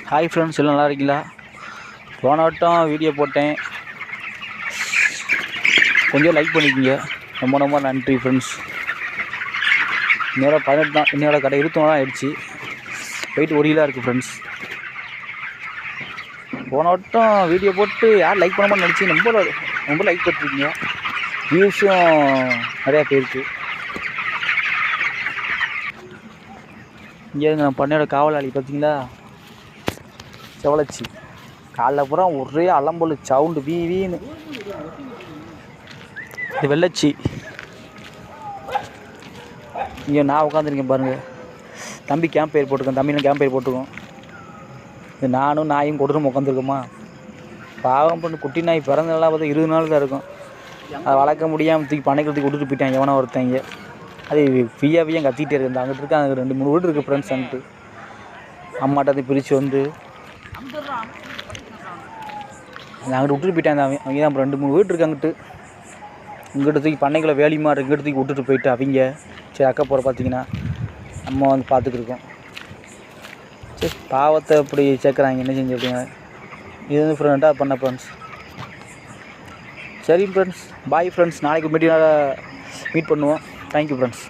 Hi friends, எல்லாம் நல்லா இருக்கீங்களா? போன வட்டம் வீடியோ போட்டேன், கொஞ்சம் லைக் பண்ணிக்கோங்க. ரொம்ப ரொம்ப நன்றி ஃப்ரெண்ட்ஸ். இன்னோட 18 தான், இன்னோட கடை 21 தான் ஆகிடுச்சு. வெயிட் 1 கிலோ இருக்குது ஃப்ரெண்ட்ஸ். போன வட்டம் வீடியோ போட்டு யார் லைக் பண்ணாமல் நினச்சி ரொம்ப லைக் பண்ணிருக்கீங்க. வியூஸும் நிறையா போயிருக்கு. இங்கே நான் பண்ணையோட காவலாளி பார்த்தீங்களா, செவலச்சி. காலைல பூரா ஒரே அலம்பொழு சவுண்டு வீன்னு. இது வெள்ளச்சி. இங்கே நான் உட்காந்துருக்கேன் பாருங்கள். தம்பி கேம்ப் ஃபயர் போட்டிருக்கேன், தம்பிலாம் கேம்ப் ஃபயர் போட்டிருக்கோம். இது நானும் நாயும் கொடூரம் உட்காந்துருக்கோமா. பாவம் பண்ணு, குட்டி நாய் பிறந்த நாளாக பார்த்தா 20 நாள் தான் இருக்கும். அதை வளர்க்க முடியாமல் தூக்கி பண்ணைக்கு விட்டுட்டு போயிட்டான் எவனோ ஒருத்தங்க. அது ஃப்ரீயாக கத்திக்கிட்டே இருக்குது. அங்கிட்டு இருக்கா, அங்கே 2-3 வீடு இருக்குது ஃப்ரெண்ட்ஸ். அங்கிட்டு அம்மாட்ட அதை பிரித்து வந்து அங்கிட்டு விட்டுட்டு போயிட்டாங்க. அவங்க தான் 2-3 வீடு இருக்குது அங்கிட்டு. இங்கிட்ட தூக்கி பண்ணைக்குள்ளே வேலிமா இருக்குது, இங்கிட்ட தூக்கி விட்டுட்டு போயிட்டு அவங்க. சரி, அக்கா போகிற பார்த்தீங்கன்னா நம்ம வந்து பார்த்துக்கிருக்கோம். சரி, பாவத்தை இப்படி சேர்க்குறாங்க, என்ன செஞ்சு அப்படிங்க. இது வந்து ஃப்ரெண்டாக பண்ண ஃப்ரெண்ட்ஸ். சரி ஃப்ரெண்ட்ஸ், பாய் ஃப்ரெண்ட்ஸ். நாளைக்கு மீட் பண்ணுவோம். Thank you friends.